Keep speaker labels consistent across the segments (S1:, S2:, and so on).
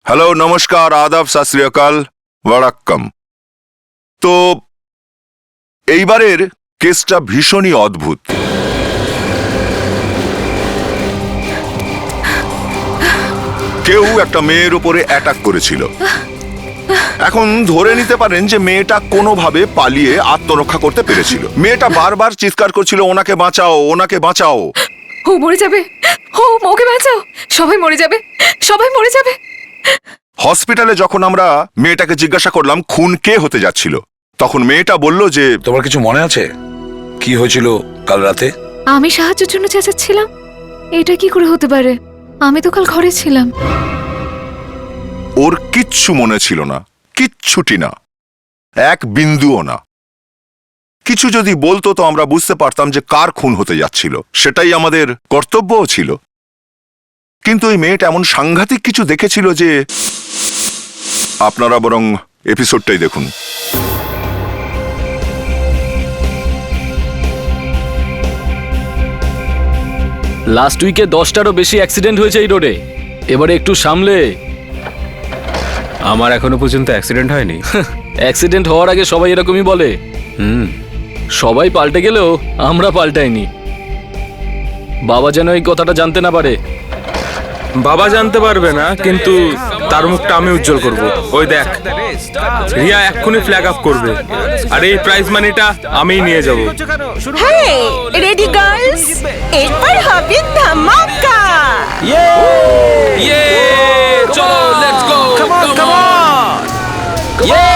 S1: Hello, নমস্কার, আদাব, সত শ্রী আকাল, ওয়ারাক্কাম। তো এইবারের কেসটা ভীষণই অদ্ভুত। কেউ একটা মেয়ের উপরে অ্যাটাক করেছিল। এখন ধরে নিতে পারেন যে মেয়েটা কোনোভাবে পালিয়ে আত্মরক্ষা করতে পেরেছিল। মেয়েটা বারবার চিৎকার করছিল, ওনাকে বাঁচাও, ওনাকে বাঁচাও।
S2: ও মরে যাবে, ও ওকে বাঁচাও, সবাই মরে যাবে, সবাই মরে যাবে।
S1: হসপিটালে যখন আমরা মেয়েটাকে জিজ্ঞাসা করলাম খুন কে হতে যাচ্ছিল, তখন মেয়েটা বলল যে
S3: তোমার কিছু মনে আছে কি হয়েছিল কাল রাতে?
S2: আমি সাহায্যের জন্য চেঁচাচ্ছিলাম। এটা কি করে হতে পারে? আমি তো কাল ঘরে ছিলাম।
S1: ওর কিচ্ছু মনে ছিল না, কিচ্ছুটি না, এক বিন্দুও না। কিছু যদি বলতো তো আমরা বুঝতে পারতাম যে কার খুন হতে যাচ্ছিল, সেটাই আমাদের কর্তব্যও ছিল। কিন্তু এই মেয়েটা এমন সাংঘাতিক কিছু দেখেছিল যে আপনারা বরং এপিসোডটাই দেখুন।
S4: লাস্ট উইকে 10টারও বেশি অ্যাক্সিডেন্ট হয়েছে এই রোডে। এবারে একটু সামলে।
S5: আমার এখনো পর্যন্ত অ্যাক্সিডেন্ট হয়নি।
S4: অ্যাক্সিডেন্ট হওয়ার আগে সবাই এরকমই বলে। সবাই পাল্টে গেলেও আমরা পাল্টাইনি। বাবা যেন এই কথাটা জানতে না পারে।
S5: বাবা জানতে পারবে না, কিন্তু তার মুখটা আমি উজ্জ্বল করব। ওই দেখ, রিয়া এক্ষুনি ফ্ল্যাগ আপ করবে, আর এই প্রাইজ মানিটা আমিই নিয়ে যাব।
S6: Hey, ready girls? একবার হবে ধামাকা।
S4: ইয়ে চলো, let's go, come on come on, ইয়ে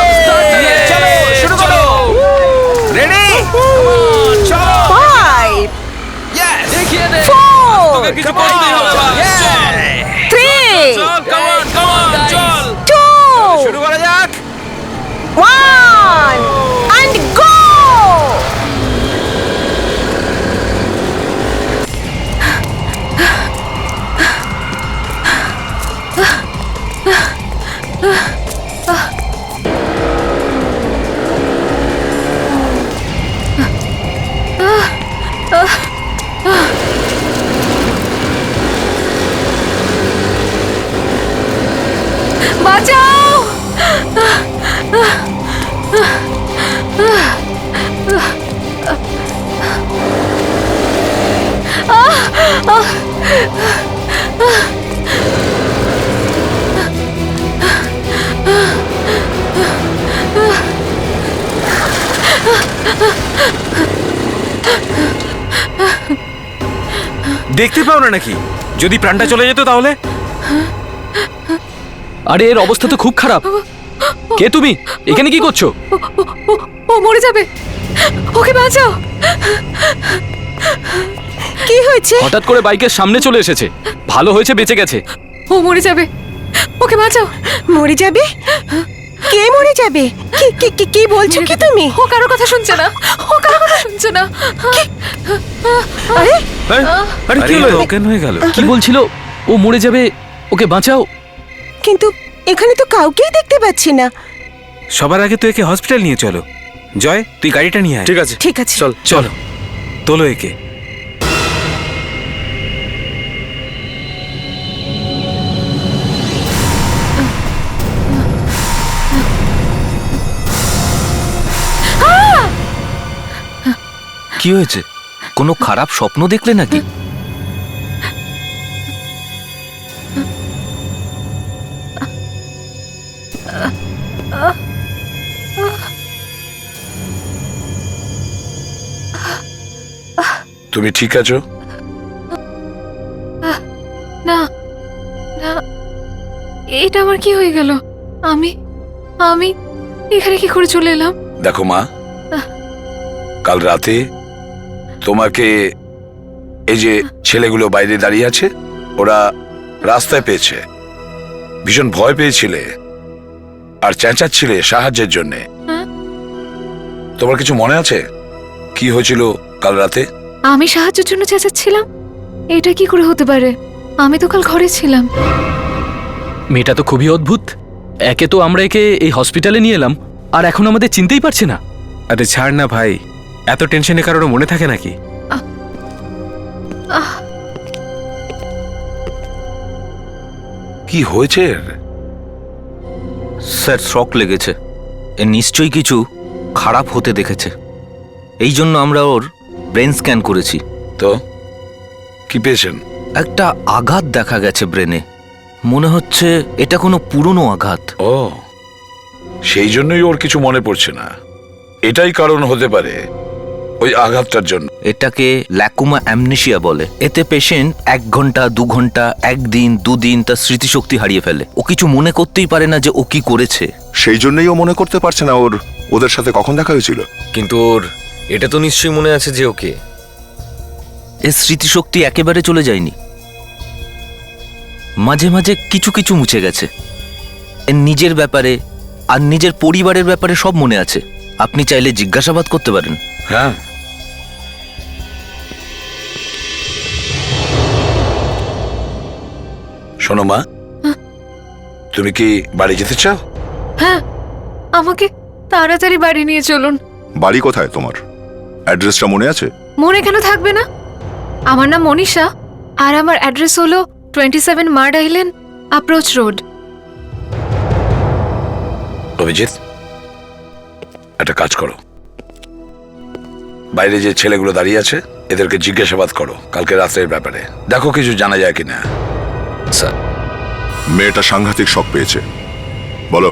S4: চলো শুরু করো। রেডি, চলো
S6: 5,
S4: দেখিয়ে দে
S6: 4,
S4: তোকে কিছু করতেই হবে। চল
S6: 3,
S4: চল, কাম অন চল।
S6: 2,
S4: শুরু করা যাক।
S6: 1, and go!
S2: বাঁচাও!
S5: দেখতে পাও না নাকি? যদি প্রাণটা চলে যেত তাহলে?
S4: আরে এর অবস্থা তো খুব খারাপ। কে তুমি? এখানে কি করছো?
S2: ও মরে যাবে, ওকে বাঁচাও।
S6: কি হয়েছে?
S4: হঠাৎ করে বাইকের সামনে চলে এসেছে। ভালো হয়েছে বেঁচে গেছে।
S2: ও মরে যাবে, ওকে বাঁচাও।
S6: মরে যাবে? কে মরে যাবে? কি বলছো কি তুমি?
S2: ও কারো কথা শুনছে না, ও কারো কথা শুনছে না।
S6: আরে
S5: আরে কি হলো? অজ্ঞান হয়ে গেল।
S4: কি বলছিল? ও মরে যাবে, ওকে বাঁচাও।
S6: কিন্তু এখানে তো কাউকেই দেখতে পাচ্ছি না।
S5: সবার আগে তো একে হসপিটাল নিয়ে চলো। জয়, তুই গাড়িটা নিয়ে আয়। ঠিক আছে,
S6: ঠিক আছে,
S5: চল চলো, তোলো একে।
S7: কি হয়েছে? কোনো খারাপ স্বপ্ন দেখলে নাকি?
S3: তুমি ঠিক আছো?
S2: না না, এটা আমার কি হয়ে গেল? আমি আমি এখানে কি করে চলে এলাম?
S3: দেখো মা, কাল রাতে তোমাকে এই যে ছেলেগুলো বাইরে দাঁড়িয়ে আছে, ওরা রাস্তায় পেয়েছে। ভীষণ ভয় পেয়েছিলে আর চেঁচাচ্ছিলে সাহায্যের জন্যে।
S2: হ্যাঁ?
S3: তোমার কিছু মনে আছে কি হয়েছিল কাল রাতে?
S2: আমি সাহায্যের জন্য চেঁচাচ্ছিলাম। এটা কি করে হতে পারে? আমি তো কাল ঘরে ছিলাম।
S4: মেয়েটা তো খুবই অদ্ভুত। একে তো আমরা একে এই হসপিটালে নিয়ে এলাম, আর এখন আমাদের চিনতেই পারছে না।
S5: আরে ছাড় না ভাই, এত টেনশনে কারোর মনে থাকে নাকি?
S3: কি হয়েছে?
S7: স্যার শক লেগেছে। এ নিশ্চয়ই কিছু খারাপ হতে দেখেছে। এই জন্য আমরা ওর ব্রেন স্ক্যান করেছি।
S3: তো কি পেয়েছেন?
S7: একটা আঘাত দেখা গেছে ব্রেনে। মনে হচ্ছে এটা কোনো পুরনো আঘাত।
S3: ও, সেই জন্যই ওর কিছু মনে পড়ছে না। এটাই কারণ হতে পারে, ওই আঘাতটার জন্য।
S7: এটাকে ল্যাকুমা অ্যামনেশিয়া বলে। এতে পেশেন্ট 1 ঘন্টা 2 ঘন্টা 1 দিন 2 দিন তার স্মৃতিশক্তি হারিয়ে ফেলে। ও কিছু মনে করতেই পারে না যে ও কি করেছে।
S1: সেই জন্যই ও মনে করতে পারছে না ওদের সাথে কখন দেখা হয়েছিল।
S4: কিন্তু ওর এটা তো নিশ্চয়ই মনে আছে যে ওকে।
S7: এর স্মৃতিশক্তি একেবারে চলে যায়নি, মাঝে মাঝে কিছু কিছু মুছে গেছে। এর নিজের ব্যাপারে আর নিজের পরিবারের ব্যাপারে সব মনে আছে। আপনি চাইলে জিজ্ঞাসাবাদ করতে পারেন।
S3: হ্যাঁ, শোনো মা, তুমি কি বাড়ি যেতে চাও?
S2: হ্যাঁ, আমাকে তাড়াতাড়ি বাড়ি নিয়ে চলুন।
S1: বাড়ি কোথায় তোমার? অ্যাড্রেসটা মনে আছে?
S2: মনে কেন থাকবে না? আমার নাম মনীষা, আর আমার অ্যাড্রেস হলো 27 মার্ড আইল্যান্ড অ্যাপ্রোচ রোড।
S3: অভিজিৎ, একটা কাজ করো, বাইরে যে ছেলেগুলো দাঁড়িয়ে আছে এদেরকে জিজ্ঞাসাবাদ করো কালকে রাত্রের ব্যাপারে। দেখো কিছু জানা যায় কিনা।
S4: স্যার,
S1: মেয়েটা সাংঘাতিক শক পেয়েছে। বলো,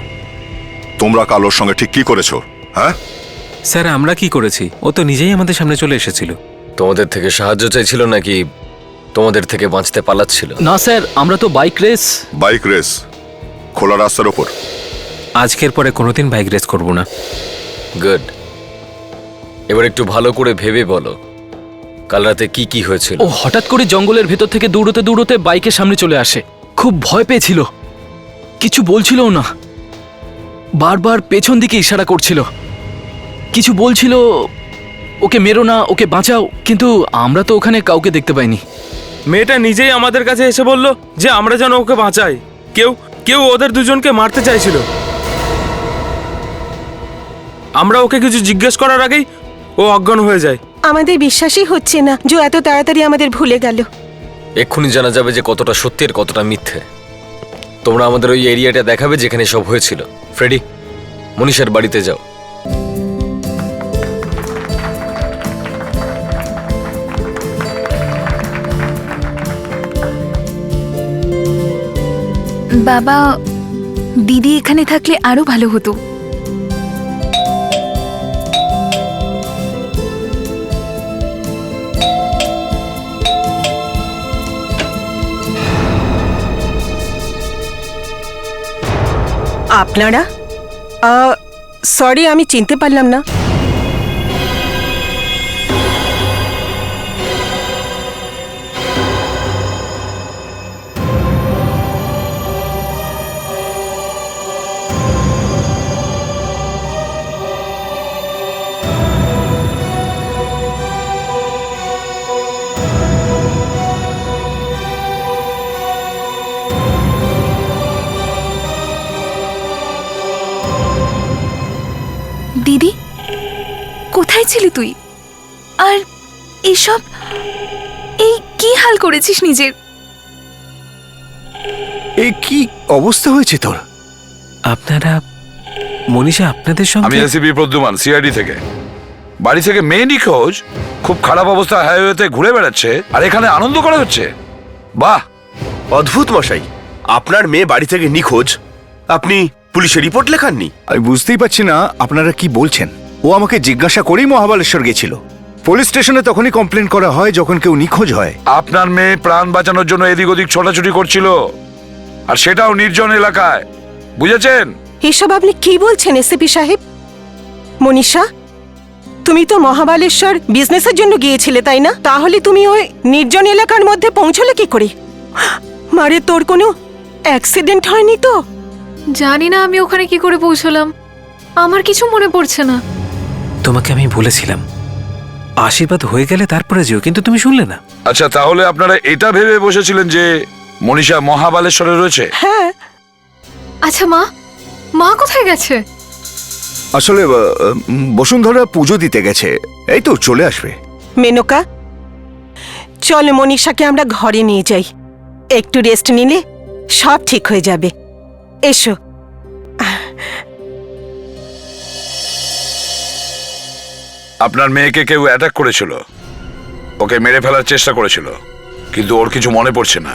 S1: তোমরা কাল ওর সঙ্গে ঠিক কি করেছো? হ্যাঁ,
S8: স্যার আমরা কি করেছি? ও তো নিজেই আমাদের সামনে চলে এসেছিল।
S4: তোমাদের থেকে সাহায্য চাইছিল নাকি তোমাদের থেকে বাঁচতে পালাচ্ছিল?
S9: না স্যার, আমরা তো বাইক রেস।
S1: বাইক রেস খোলা রাস্তার ওপর?
S8: আজকের পরে কোনোদিন বাইক রেস করব না।
S4: গুড। এবার একটু ভালো করে ভেবে বলো কাল রাতে কি কি হয়েছিল।
S9: ও হঠাৎ করে জঙ্গলের ভেতর থেকে দৌড়তে দৌড়তে বাইকের সামনে চলে আসে। খুব ভয় পেয়েছিল, কিছু বলছিলও না, বারবার পেছন দিকে ইশারা করছিল, কিছু বলছিল ওকে মেরো না, ওকে বাঁচাও, কিন্তু আমরা তো ওখানে কাউকে দেখতে পাইনি।
S5: মেয়েটা নিজেই আমাদের কাছে এসে বলল যে আমরা যেন ওকে বাঁচাই। কেউ কেউ ওদের দুজনকে মারতে চাইছিল। আমরা ওকে কিছু জিজ্ঞেস করার আগেই ও অজ্ঞান হয়ে যায়।
S6: আমাদের বিশ্বাসই হচ্ছে না যে এত তাড়াতাড়ি আমাদের ভুলে গেল।
S4: এক্ষুনি জানা যাবে যে কতটা সত্যি আর কতটা মিথ্যে। তোমরা আমাদের ওই এরিয়াটা দেখাবে যেখানে সব হয়েছিল। ফ্রেডি, মনীষার বাড়িতে যাও।
S2: বাবা, দিদি এখানে থাকলে আরো ভালো হতো।
S6: আপনারা? সরি, আমি চিনতে পারলাম না।
S2: দিদি, কোথায় ছিলি তুই? আর এসব এই কি হাল করেছিস নিজের?
S10: এই কি অবস্থা হয়েছে তোর?
S8: আপনারা, মনীষা আপনাদের
S3: আমি
S8: সঙ্গে?
S3: এসিপি প্রদ্যুমান, সিআইডি থেকে। বাড়ি থেকে মেয়ে নিখোঁজ, খুব খারাপ অবস্থা, হাইওয়েতে ঘুরে বেড়াচ্ছে, আর এখানে আনন্দ করা হচ্ছে। বাহ,
S10: অদ্ভুত মশাই, আপনার মেয়ে বাড়ি থেকে নিখোঁজ, আপনি পুলিশে রিপোর্ট লেখাননি? আমি বুঝতেই পারছি না আপনারা কি বলছেন। ও আমাকে জিজ্ঞাসা করেই মহাবালেশ্বর গেছিল। পুলিশ স্টেশনে তখনই কমপ্লেন করা হয় যখন কেউ নিখোঁজ হয়।
S3: আপনার মেয়ে প্রাণ বাঁচানোর জন্য এদিক ওদিক ছোটাছুটি করছিল, আর সেটাও নির্জন এলাকায়, বুঝেছেন?
S6: এসব আপনি কি বলছেন এসিপি সাহেব? মনীষা, তুমি তো মহাবালেশ্বর বিজনেসের জন্য গিয়েছিলে, তাই না? তাহলে তুমি ওই নির্জন এলাকার মধ্যে পৌঁছলে কি করে? মারে, তোর কোনো অ্যাক্সিডেন্ট হয়নি তো?
S2: জানি না আমি ওখানে কি করে পৌঁছলাম, আমার কিছু মনে পড়ছে না।
S8: তোমাকে আমি বলেছিলাম আশীর্বাদ হয়ে গেলে তারপরে যেও, কিন্তু তুমি শুনলে না।
S3: আচ্ছা, তাহলে আপনারা এটা ভেবে বসেছিলেন যে মনীষা মহাবালেশ্বরে রয়েছে?
S6: হ্যাঁ।
S2: আচ্ছা, মা কোথায় গেছে?
S10: আসলে বসুন্ধরা পুজো দিতে গেছে, এই তো চলে আসবে।
S6: মেনকা, চল মনীষাকে আমরা ঘরে নিয়ে যাই, একটু রেস্ট নিলে সব ঠিক হয়ে যাবে। এসো।
S3: আপনার মেয়েকে কেউ অ্যাটাক করেছিল, ওকে মেরে ফেলার চেষ্টা করেছিল, কিন্তু ওর কিছু মনে পড়ছে না।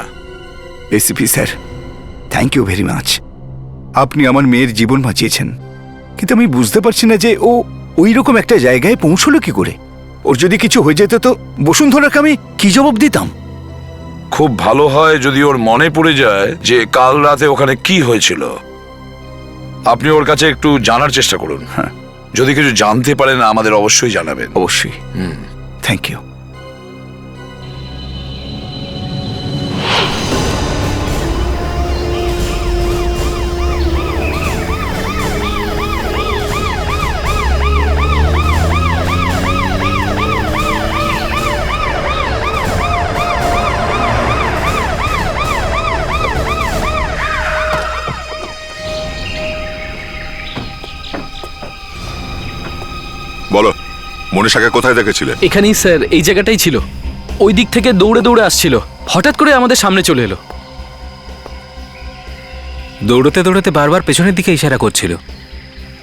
S10: ACP sir, thank you very much. আপনি আমার মেয়ের জীবন বাঁচিয়েছেন, কিন্তু আমি বুঝতে পারছি না যে ও ওই রকম একটা জায়গায় পৌঁছলো কি করে। ওর যদি কিছু হয়ে যেত তো বসুন্ধরাকে আমি কি জবাব দিতাম?
S3: খুব ভালো হয় যদি ওর মনে পড়ে যায় যে কাল রাতে ওখানে কি হয়েছিল। আপনি ওর কাছে একটু জানার চেষ্টা করুন।
S10: হ্যাঁ,
S3: যদি কিছু জানতে পারেন আমাদের অবশ্যই জানাবেন।
S10: অবশ্যই। Thank you.
S1: বলো, মনীষাকে কোথায় দেখেছিলে?
S9: এখানেই স্যার, এই জায়গাটাই ছিল। ওই দিক থেকে দৌড়ে দৌড়ে আসছিল, হঠাৎ করে আমাদের সামনে চলে এলো।
S8: দৌড়তে দৌড়তে বারবার পেছনের দিকে ইশারা করছিল।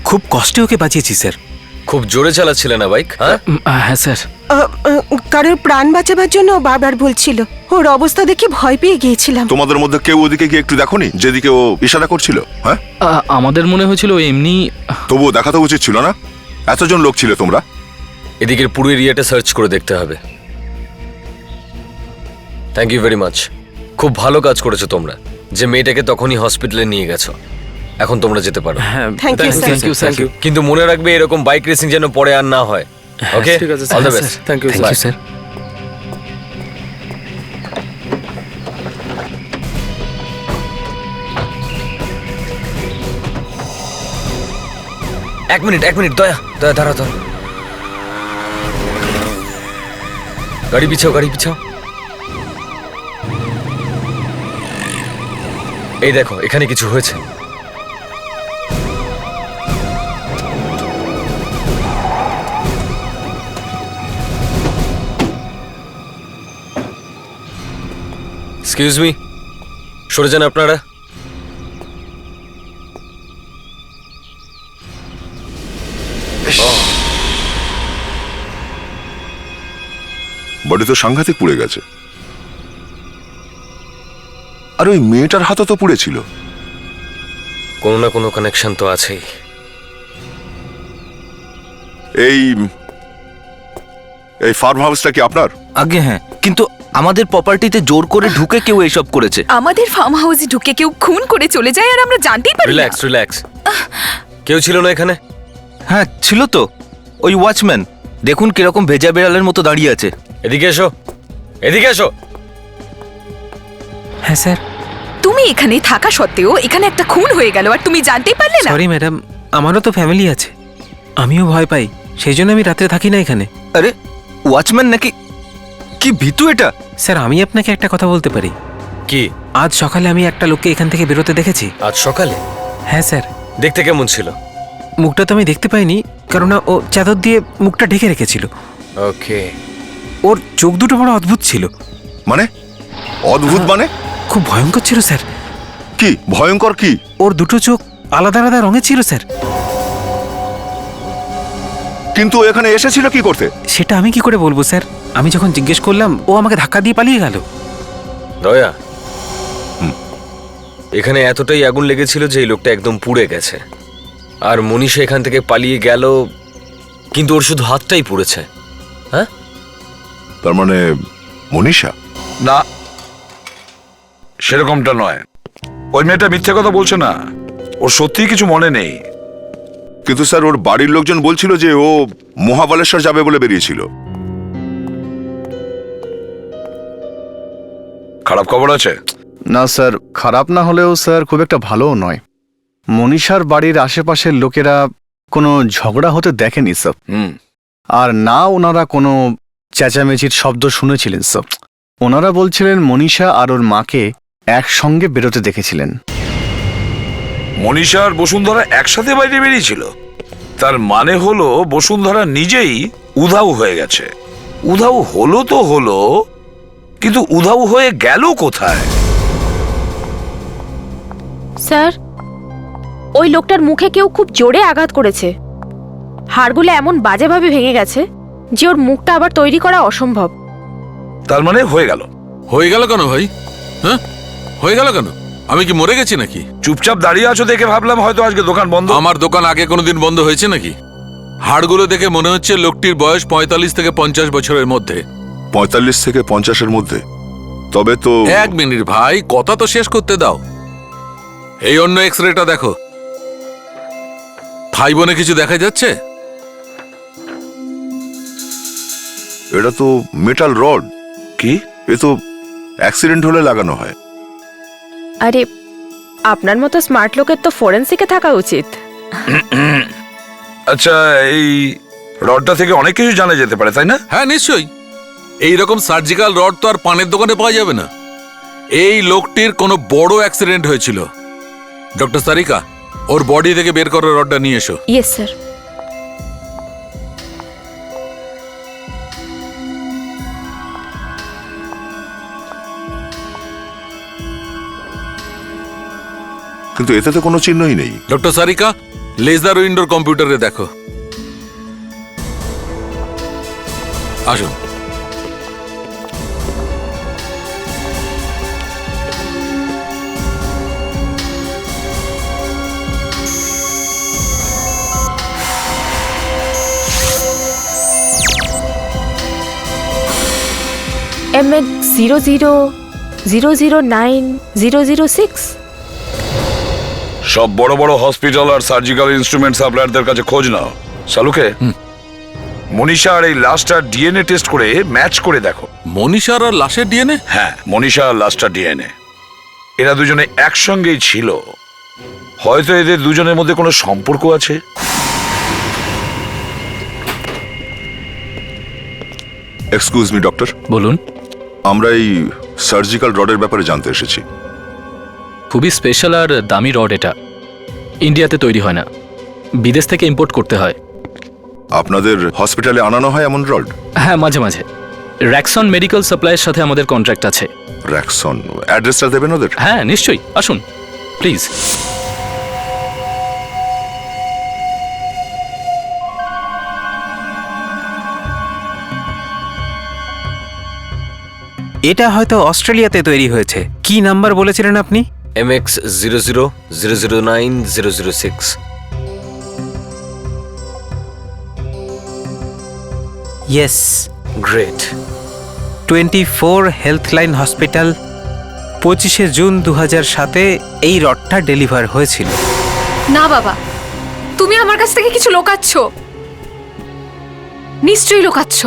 S8: খুব কষ্টে ওকে বাঁচিয়েছি স্যার।
S4: খুব জোরে চালাচ্ছিলে না বাইক? হ্যাঁ,
S9: হ্যাঁ স্যার।
S6: কারোর প্রাণ বাঁচাবার জন্য ও বারবার বলছিল। ওর অবস্থা দেখে ভয় পেয়ে গিয়েছিলাম।
S1: তোমাদের মধ্যে কেউ ওদিকে গিয়ে একটু দেখোনি যেদিকে ও ইশারা করছিল? হ্যাঁ,
S9: আমাদের মনে হয়েছিল এমনি।
S1: তবুও দেখা তো উচিত ছিল না? এতজন লোক ছিল তোমরা।
S4: এদিকের পুরো এরিয়াটা সার্চ করে দেখতে হবে। Thank you very much. খুব ভালো কাজ করেছো তোমরা, যে মেয়েটাকে তখনই হসপিটালে নিয়ে গেছো। এখন তোমরা যেতে পারো।
S9: হ্যাঁ,
S6: Thank you, sir.
S9: Thank you thank you.
S4: কিন্তু মনে রাখবে এরকম বাইক রেসিং যেন পরে আর না হয়। ওকে,
S9: ঠিক আছে
S4: all the
S9: sir.
S4: Best.
S9: Thank you
S8: thank you sir.
S4: এক মিনিট দয়া দাঁড়া। গাড়ি পিছাও। এই দেখো, এখানে কিছু হয়েছে। এক্সকিউজ মি, সরে যান আপনারা।
S1: বডি তো সাংঘাতিক পুড়ে গেছে। আর ওই মেয়েটার হাতও তো পুড়েছিল।
S4: কোনো না কোনো কানেকশন তো আছেই।
S1: এই এই ফার্ম হাউসটা কি আপনার?
S7: আগে হ্যাঁ, কিন্তু আমাদের প্রপার্টিতে জোর করে ঢুকে কেউ এইসব করেছে।
S2: আমাদের ফার্ম হাউসে ঢুকে কেউ খুন করে চলে যায় আর আমরা জানতেই পারি না।
S4: রিল্যাক্স। কেউ ছিল না এখানে?
S7: হ্যাঁ ছিল তো, ওই ওয়াচম্যান। দেখুন কিরকম ভেজা বেড়ালের মতো দাঁড়িয়ে আছে।
S4: এদিকে এসো।
S8: হ্যাঁ স্যার।
S2: তুমি এখানে থাকা সত্ত্বেও এখানে একটা খুন হয়ে গেল আর তুমি জানতেই পারলে না?
S8: সরি ম্যাডাম, আমারও তো ফ্যামিলি আছে, আমিও ভয় পাই, সেই জন্য আমি রাত্রে থাকি না এখানে।
S7: আরে ওয়াচম্যান নাকি? কি ভীতু এটা!
S8: স্যার আমি আপনাকে একটা কথা বলতে পারি?
S4: কি?
S8: আজ সকালে আমি একটা লোককে এখান থেকে বেরোতে দেখেছি।
S4: আজ সকালে?
S8: হ্যাঁ স্যার।
S4: দেখতে কেমন ছিল?
S8: মুখটা তো আমি দেখতে পাইনি, কারণ ও চাদর দিয়ে মুখটা ঢেকে রেখেছিল।
S4: ওকে।
S8: ওর চোখ দুটো বড় অদ্ভুত ছিল।
S1: মানে অদ্ভুত মানে?
S8: খুব ভয়ঙ্কর ছিল স্যার।
S1: কি ভয়ঙ্কর? কি?
S8: ওর দুটো চোখ আলাদা আলাদা রঙের ছিল স্যার।
S1: কিন্তু ও এখানে এসেছিল কি করতে?
S8: সেটা আমি কি করে বলবো স্যার? আমি যখন জিজ্ঞেস করলাম ও আমাকে ধাক্কা দিয়ে পালিয়ে গেল।
S4: দয়া, এখানে এতটাই আগুন লেগেছিল যে এই লোকটা একদম পুড়ে গেছে। আর মনীষা এখান থেকে পালিয়ে গেল, কিন্তু ওর শুধু হাতটাই পুড়েছে। হ্যাঁ,
S1: তার মানে মনীষা?
S3: না, সেরকমটা নয়। ওই মেয়েটা মিথ্যে কথা বলছে না, ওর সত্যিই কিছু মনে নেই।
S1: কিন্তু স্যার ওর বাড়ির লোকজন বলছিল যে ও মহাবালেশ্বর যাবে বলে বেরিয়েছিল।
S3: খারাপ খবর আছে?
S10: না স্যার, খারাপ না হলেও স্যার খুব একটা ভালোও নয়। মনীষার বাড়ির আশেপাশের লোকেরা কোনো ঝগড়া হতে দেখেনি স্যার। আর না ওনারা কোনো চেঁচামেচির শব্দ শুনেছিলেন স্যার। ওনারা বলছিলেন মনীষা আর ওর মাকে একসঙ্গে বেরোতে দেখেছিলেন।
S3: মনীষা আর বসুন্ধরা একসাথে বাইরে বেরিয়েছিল? তার মানে হলো বসুন্ধরা নিজেই উধাও হয়ে গেছে। উধাও হলো তো হলো, কিন্তু উধাও হয়ে গেল কোথায়?
S11: স্যার, ওই লোকটার মুখে কেউ খুব জোরে আঘাত করেছে। হাড়গুলো এমন বাজেভাবে ভেঙে গেছে যে ওর মুখটা আবার তৈরি করা অসম্ভব।
S3: তার মানে হয়ে গেল।
S12: হয়ে গেল কেন ভাই? হ্যাঁ, হয়ে গেল কেন? আমি কি মরে গেছি নাকি?
S3: চুপচাপ দাঁড়িয়ে আছো দেখে ভাবলাম হয়তো আজকে দোকান বন্ধ।
S12: আমার দোকান আগে কোনোদিন বন্ধ হয়েছে নাকি? হাড়গুলো দেখে মনে হচ্ছে লোকটির বয়স 45 থেকে 50 বছরের মধ্যে।
S1: 45 থেকে 50-এর মধ্যে? তবে তো
S12: 1 মিনিট ভাই, কথা তো শেষ করতে দাও। এই অন্য এক্সরেটা দেখো, ভাই বোনে কিছু দেখা যাচ্ছে?
S1: এটা তো মেটাল রড।
S3: কি?
S1: এ তো অ্যাক্সিডেন্ট হলে লাগানো হয়।
S11: আরে আপনার মতো স্মার্ট লোকের তো ফরেন্সিকে থাকা উচিত।
S3: আচ্ছা, এই রডটা থেকে অনেক কিছু জানা যেতে পারে, তাই না?
S12: হ্যাঁ নিশ্চয়ই। এইরকম সার্জিক্যাল রড তো আর পানের দোকানে পাওয়া যাবে না। এই লোকটির কোনো বড় অ্যাক্সিডেন্ট হয়েছিল। ডক্টর সারিকা, ওর বডি থেকে বের করা রডটা নিয়ে এসো।
S11: Yes sir.
S1: কিন্তু এতে তো কোনো চিহ্নই নেই।
S12: ডক্টর সারিকা, লেজার উইন্ডোর কম্পিউটারে দেখো। আসুন।
S11: MX00009006।
S3: সব বড় বড় হসপিটাল আর সার্জিক্যাল ইনস্ট্রুমেন্ট সাপ্লায়ারদের কাছে খোঁজ নাও। শালুকে, মনীষা আর এই লাশটার ডিএনএ টেস্ট করে ম্যাচ করে দেখো।
S12: মনীষার আর লাশের ডিএনএ?
S3: হ্যাঁ, মনীষা আর লাশটার ডিএনএ। এরা দুজনে একসঙ্গেই ছিল। হয়তো এদের দুজনের মধ্যে কোনো সম্পর্ক আছে।
S1: এক্সকিউজ মি ডক্টর,
S9: বলুন।
S1: আমরা এই সার্জিক্যাল রডের ব্যাপারে জানতে এসেছি।
S9: খুবই স্পেশাল আর দামি রড এটা। ইন্ডিয়াতে তৈরি হয় না, বিদেশ থেকে ইম্পোর্ট করতে হয়।
S1: আপনাদের হসপিটালে আনানো হয় এমন রড?
S9: হ্যাঁ, মাঝে মাঝে। র্যাকসন মেডিকেল সাপ্লাইয়ের সাথে আমাদের কন্ট্রাক্ট আছে।
S1: র্যাকসন? অ্যাড্রেসটা দেবেন ওদের?
S9: হ্যাঁ নিশ্চয়ই, আসুন প্লিজ।
S8: এটা হয়তো অস্ট্রেলিয়াতে তৈরি হয়েছে। কি নাম্বার বলেছিলেন আপনি?
S4: MX00009006।
S8: Yes.
S4: Great.
S8: 24 Healthline hospital, 25শে জুন 2007-এ এই রডটা ডেলিভার হয়েছিল।
S2: না বাবা, তুমি আমার কাছ থেকে কিছু লোকাচ্ছ। নিশ্চয়ই লোকাচ্ছ।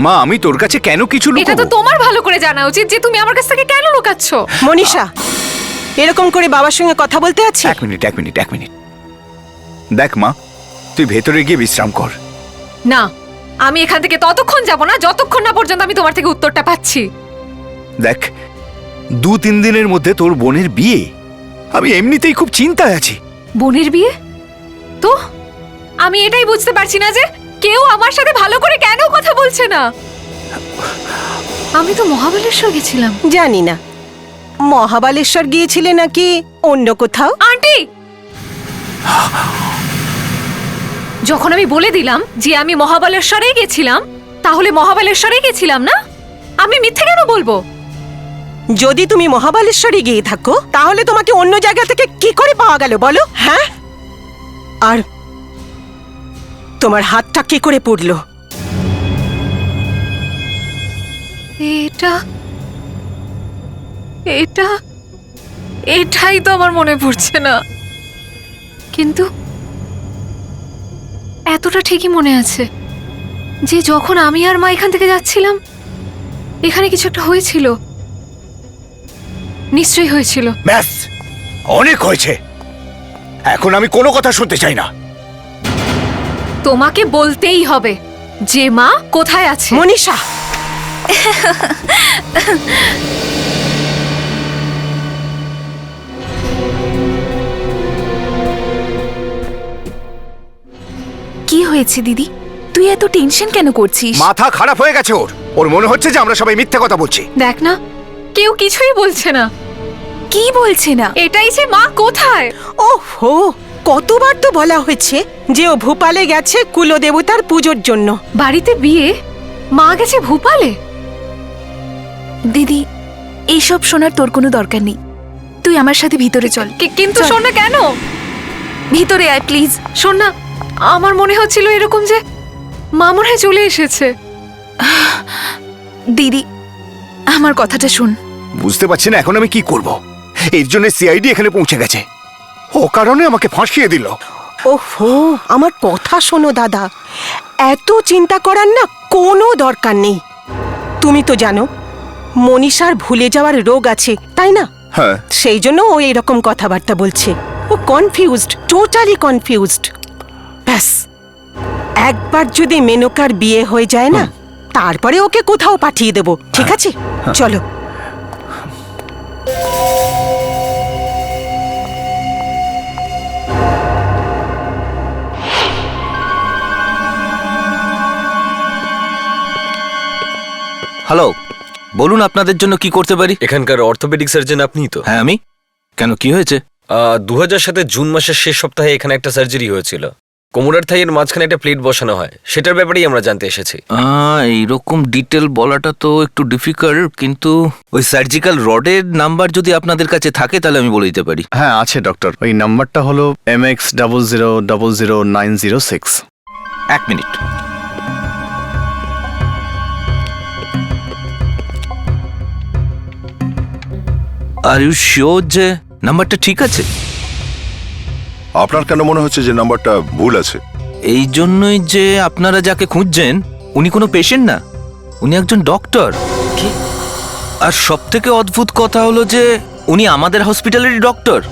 S10: মা, আমি তোর কাছে কেন কিছু
S2: এটা তো
S10: লুকাবো?
S2: তোমার ভালো করে জানা উচিত যে তুমি আমার কাছ থেকে কেন লোকাচ্ছ।
S6: মনীষা, এরকম করে বাবার সঙ্গে কথা বলতে আছে?
S10: এক মিনিট। দেখ মা, তুই ভেতরে গিয়ে বিশ্রাম কর।
S2: না, আমি এখান থেকে ততক্ষণ যাব না যতক্ষণ না পর্যন্ত আমি তোমার থেকে উত্তরটা পাচ্ছি।
S10: দেখ, 2-3 দিনের মধ্যে তোর বোনের বিয়ে। আমি এমনিতেই খুব চিন্তায় আছি।
S2: বোনের বিয়ে? তো আমি এটাই বুঝতে পারছি না যে কেউ আমার সাথে ভালো করে কেন কথা বলছে না। আমি তো মহাবালেশ্বর গেছিলাম।
S6: জানি না মহাবালেশ্বর গিয়েছিলে নাকি অন্য কোথাও।
S2: আন্টি, যখন আমি বলে দিলাম যে আমি মহাবালেশ্বরেই গেছিলাম, তাহলে মহাবালেশ্বরেই গেছিলাম না? আমি মিথ্যে কেন বলবো?
S6: যদি তুমি মহাবালেশ্বরে গিয়ে থাকো তাহলে তোমাকে অন্য জায়গা থেকে কি করে পাওয়া গেল বলো? হ্যাঁ, আর তোমার হাতটা কি করে পুড়লো?
S2: এটাই তো আমার মনে পড়ছে না, কিন্তু এতটা ঠিকই মনে আছে যে যখন আমি আর মা এখান থেকে যাচ্ছিলাম, এখানে কিছু একটা হয়েছিল। নিশ্চয়ই হয়েছিল।
S10: ব্যাস, অনেক হয়েছে। এখন আমি কোনো কথা শুনতে চাই না।
S2: তোমাকে বলতেই হবে যে মা কোথায় আছে।
S6: মনীষা,
S11: কি হয়েছে দিদি? তুই এত টেনশন কেন করছিস?
S10: মাথা খারাপ হয়ে গেছে ওর। ওর মনে হচ্ছে যে আমরা সবাই মিথ্যে কথা বলছি।
S2: দেখ না, কেউ কিছুই বলছে না।
S11: কি বলছে না?
S2: এটাই যে মা কোথায়।
S6: ওহো, কতবার তো বলা হয়েছে যে ও ভোপালে গেছে কুলদেবতার পুজোর জন্য।
S2: বাড়িতে বিয়ে, মা গেছে ভোপালে।
S13: দিদি, এইসব শোনার তোর কোনো দরকার নেই। তুই আমার সাথে ভিতরে চল।
S2: কিন্তু শোন না, কেন?
S13: ভিতরে আয় প্লিজ।
S2: শোন না, আমার মনে হচ্ছিল এরকম যে মা মনে হয় চলে এসেছে।
S13: দিদি, আমার কথাটা শুন।
S10: বুঝতে পারছি না এখন আমি কি করব। এর জন্য সিআইডি এখানে পৌঁছে গেছে, ও কারণে আমাকে ফাঁসিয়ে দিল।
S6: ওহো, আমার কথা শোনো দাদা, এত চিন্তা করার না কোনো দরকার নেই। তুমি তো জানো মনীষার ভুলে যাওয়ার রোগ আছে, তাই না?
S10: হ্যাঁ।
S6: সেই জন্য ও এরকম কথাবার্তা বলছে। ও কনফিউজড, টোটালি কনফিউজড। ব্যাস একবার যদি মেনকার বিয়ে হয়ে যায় না, তারপরে ওকে কোথাও পাঠিয়ে দেব, ঠিক আছে? চলো।
S7: হ্যালো, বলুন আপনাদের জন্য কি করতে পারি?
S4: এখানকার অর্থোপেডিক সার্জন আপনিই তো?
S7: হ্যাঁ আমি। কেন, কি হয়েছে?
S4: 2007 জুন মাসের শেষ সপ্তাহে এখানে একটা সার্জারি হয়েছিল। কোমরের থাইয়ের মাঝখানে একটা প্লেট বসানো হয়, সেটার ব্যাপারেই আমরা জানতে এসেছি।
S7: এইরকম ডিটেল বলাটা তো একটু ডিফিকাল্ট, কিন্তু ওই সার্জিক্যাল রডের নাম্বার যদি আপনাদের কাছে থাকে তাহলে আমি বলে দিতে পারি।
S10: হ্যাঁ আছে ডক্টর, ওই নাম্বারটা হলো MX000906।
S7: 1 minute. Are you sure যে নাম্বারটা ঠিক আছে?
S1: আপনার কেন মনে হচ্ছে যে নাম্বারটা ভুল আছে?
S7: এই জন্যই যে আপনারা যাকে খুঁজছেন উনি কোনো পেশেন্ট না, উনি একজন ডক্টর।
S4: কি?
S7: আর সব থেকে অদ্ভুত কথা হলো যে উনি আমাদের হসপিটালেরই ডক্টর।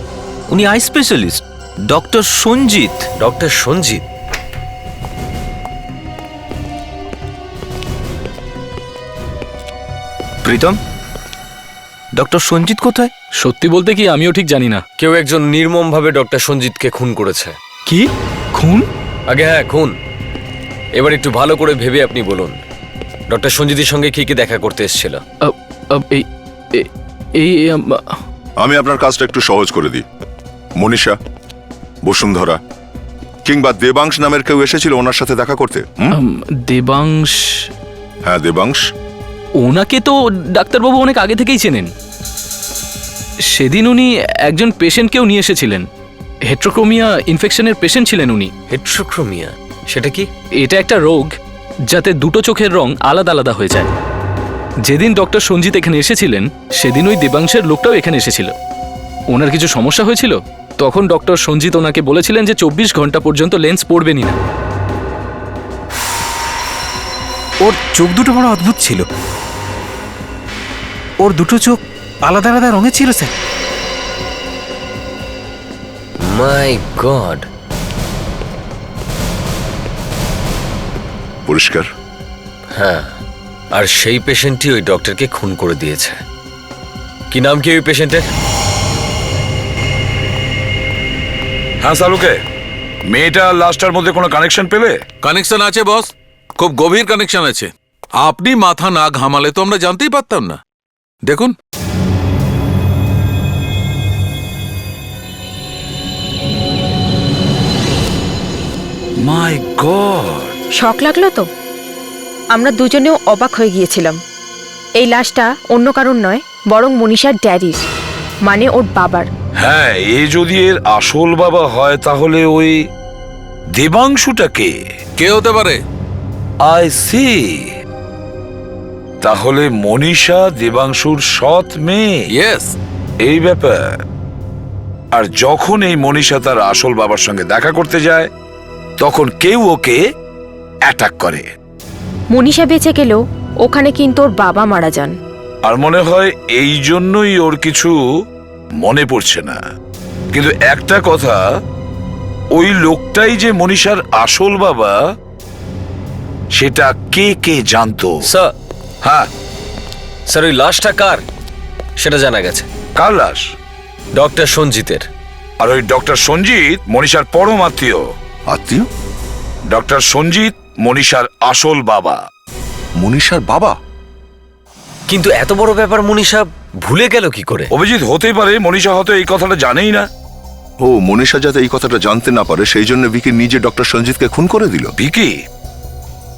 S7: উনি eye specialist, doctor Sanjit.
S4: Doctor Sanjit?
S7: Pritam, doctor Sanjit কোথায়?
S9: সত্যি বলতে কি আমিও ঠিক জানি না।
S4: কেউ একজন নির্মমভাবে ডক্টর সঞ্জিতকে খুন করেছে।
S9: কি খুন?
S4: আগে হ্যাঁ, খুন। এবার একটু ভালো করে ভেবে আপনি বলুন, ডক্টর সঞ্জিতের সঙ্গে কি কি দেখা করতে এসেছিল?
S9: এই এই- এই
S1: আমি আপনার কাজটা একটু সহজ করে দিই। মনীষা, বসুন্ধরা কিংবা দেবাংশ নামের কেউ এসেছিল ওনার সাথে দেখা করতে?
S9: দেবাংশ?
S1: হ্যাঁ দেবাংশ।
S9: ওনাকে তো ডাক্তারবাবু অনেক আগে থেকেই চেনেন। সেদিন উনি একজন পেশেন্টকেও নিয়ে এসেছিলেন। হেট্রোক্রোমিয়া ইনফেকশনের পেশেন্ট ছিলেন উনি।
S4: হেট্রোক্রোমিয়া সেটা কি?
S9: এটা একটা রোগ যাতে দুটো চোখের রং আলাদা আলাদা হয়ে যায়। যেদিন ডক্টর সঞ্জিত এখানে এসেছিলেন সেদিন ওই দেবাংশের লোকটাও এখানে এসেছিল। ওনার কিছু সমস্যা হয়েছিল, তখন ডক্টর সঞ্জিত ওনাকে বলেছিলেন যে 24 ঘন্টা পর্যন্ত লেন্স পরবেনই না।
S8: ওর চোখ দুটো বড় অদ্ভুত ছিল। ওর দুটো চোখ আলাদা আলাদা রঙের ছিল স্যার।
S4: মাই গড।
S1: পরিষ্কার?
S4: হ্যাঁ, আর সেই পেশেন্টই ওই ডক্টরকে খুন করে দিয়েছে। কি নাম কি ওই পেশেন্টের?
S3: হ্যাঁ সালুকে, মেয়েটা লাস্টার মধ্যে কোনো কানেকশন পেলে?
S12: কানেকশন আছে বস, খুব গভীর কানেকশন আছে। আপনি মাথা না ঘামালে তো আমরা জানতেই পারতাম না। দেখুন,
S3: মাই গড।
S11: শক লাগলো তো? আমরা দুজনেও অবাক হয়ে গিয়েছিলাম। এই লাশটা অন্য কারণ নয়, বরং মনীষার ড্যাডির, মানে ওর বাবার।
S3: হ্যাঁ, এ যদি এর আসল বাবা হয় তাহলে ওই দেবাংশুটাকে
S12: কে হতে পারে?
S3: I see. তাহলে মনীষা দেবাংশুর সৎ মেয়ে।
S12: ইয়েস।
S3: এই ব্যাপার। আর যখন এই মনীষা তার আসল বাবার সঙ্গে দেখা করতে যায় তখন কেউ ওকে অ্যাটাক করে।
S11: মনীষা বেঁচে গেলেও ওখানে কিন্তু ওর বাবা মারা যান।
S3: আর মনে হয় এই জন্যই ওর কিছু মনে পড়ছে না। কিন্তু একটা কথা, ওই লোকটাই যে মনীষার আসল বাবা সেটা কে কে জানতো?
S4: স্যার,
S3: হ্যাঁ
S4: স্যার ওই লাশটা কার সেটা জানা গেছে।
S3: কার লাশ?
S4: ডক্টর সঞ্জিতের।
S3: আর ওই ডক্টর সঞ্জিত মনীষার পরম আত্মীয়।
S1: আত্মীয়?
S3: ডক্টর সঞ্জিত মনীষার আসল বাবা।
S1: মনীষার বাবা?
S4: কিন্তু এত বড় ব্যাপার মনীষা ভুলে গেল কি করে?
S3: অভিজিৎ, হতেই পারে মনীষা হয়তো এই কথাটা জানেই না।
S1: ও মনীষা যাতে এই কথাটা জানতে না পারে সেই জন্য বিকি নিজে ডক্টর সঞ্জিতকে খুন করে দিল।
S3: ভিকি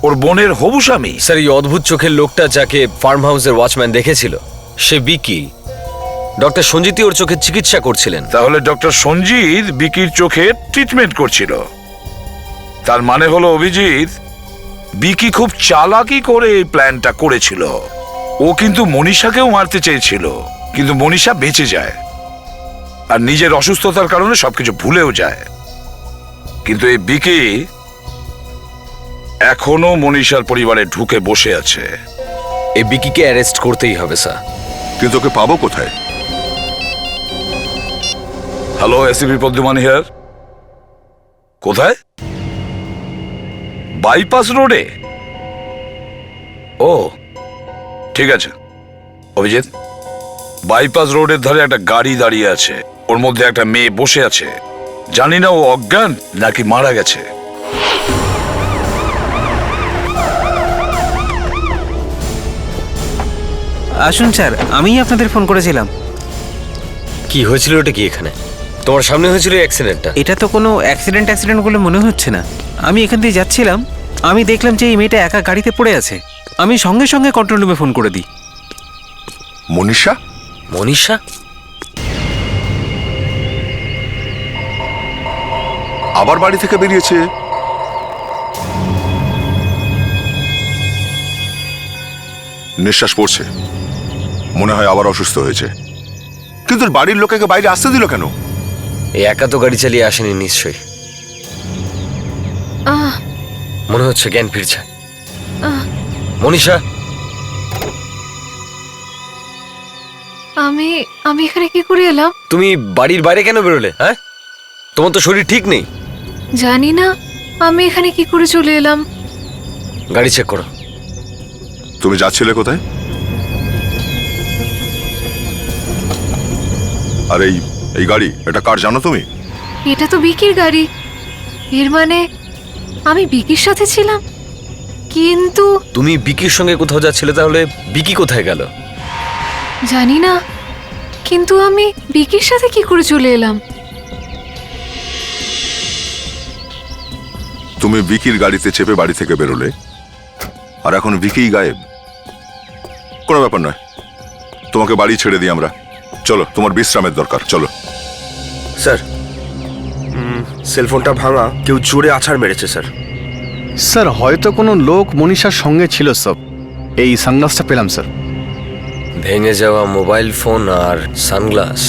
S3: ওর বোনের হবু স্বামী।
S4: স্যার এই অদ্ভুত চোখের লোকটা যাকে ফার্ম হাউসের ওয়াচম্যান দেখেছিল সে বিকি। ডক্টর সঞ্জিতই ওর চোখের চিকিৎসা করছিলেন।
S3: তাহলে ডক্টর সঞ্জিত বিকির চোখে ট্রিটমেন্ট করছিল। তার মানে হলো অভিজিৎ, বিকি খুব চালাকি করে এই প্ল্যানটা করেছিল। ও কিন্তু মনীষাকেও মারতে চেয়েছিল, কিন্তু মনীষা বেঁচে যায় আর নিজের অসুস্থতার কারণে সবকিছু ভুলেও যায়। কিন্তু এই বিকি এখনো মনীষার পরিবারে ঢুকে বসে আছে।
S4: এই বিকিকে অ্যারেস্ট করতেই হবে স্যার।
S1: কিন্তু ওকে পাবো কোথায়?
S3: Hello, ACP পদ্মমান here. কোথায়? বাইপাস রোডে? ও ঠিক আছে অভিজিৎ, বাইপাস রোডের ধারে একটা গাড়ি দাঁড়িয়ে আছে, ওর মধ্যে একটা মেয়ে বসে আছে। জানি না ও অজ্ঞান নাকি মারা গেছে।
S8: আসুন স্যার, আমিই আপনাদের ফোন করেছিলাম।
S4: কি হয়েছিল ওটা কি এখানে? তোমার সামনে হয়েছিল অ্যাক্সিডেন্টটা?
S8: এটা তো কোনো অ্যাক্সিডেন্ট বলে মনে হচ্ছে না। আমি এখান দিয়ে যাচ্ছিলাম, আমি দেখলাম যে এই মেয়েটা একা গাড়িতে পড়ে আছে। আমি সঙ্গে সঙ্গে কন্ট্রোল রুমে ফোন করে দিই।
S1: মনীষা?
S4: মনীষা?
S1: আবার বাড়ি থেকে বেরিয়েছে। নিঃশ্বাস পড়ছে, মনে হয় আবার অসুস্থ হয়েছে। কিন্তু বাড়ির লোকেকে বাইরে আসতে দিল কেন?
S4: এই একা তো গাড়ি চালিয়ে আসেনি নিশ্চয়ই।
S2: আহ
S4: মনে হচ্ছে জ্ঞান ফিরছে।
S2: আহ
S4: মনীষা,
S2: আমি আমি এখানে কি করে এলাম?
S4: তুমি বাড়ির বাইরে কেন বেরোলে? হ্যাঁ, তোমার তো শরীর ঠিক নেই।
S2: জানি না আমি এখানে কি করে চলে এলাম।
S4: গাড়ি চেক করো।
S1: তুমি যাচ্ছিলে কোথায়? আর এই গাড়ি, এটা কার জানো তুমি?
S2: এটা তো বিকির গাড়ি। এর মানে আমি বিকির সাথে ছিলাম। কিন্তু
S4: তুমি বিকির সঙ্গে কোথাও যাচ্ছিলে, তাহলে বিকি কোথায় গেল?
S2: জানি না, কিন্তু আমি বিকির সাথে কি করে চলে এলাম?
S1: তুমি বিকির গাড়িতে চেপে বাড়ি থেকে বেরোলে, আর এখন বিকিই গায়েব। কোনো ব্যাপার নয়, তোমাকে বাড়ি ছেড়ে দিই আমরা। চলো, তোমার বিশ্রামের দরকার, চলো।
S10: স্যার, সেলফোনটা ভাঙা, কেউ জোরে আছাড় মেরেছে স্যার।
S14: স্যার হয়তো কোনো লোক মনীষার সঙ্গে ছিল। সব এই সানগ্লাসটা পেলাম স্যার।
S4: ভেঙে যাওয়া মোবাইল ফোন আর সানগ্লাস।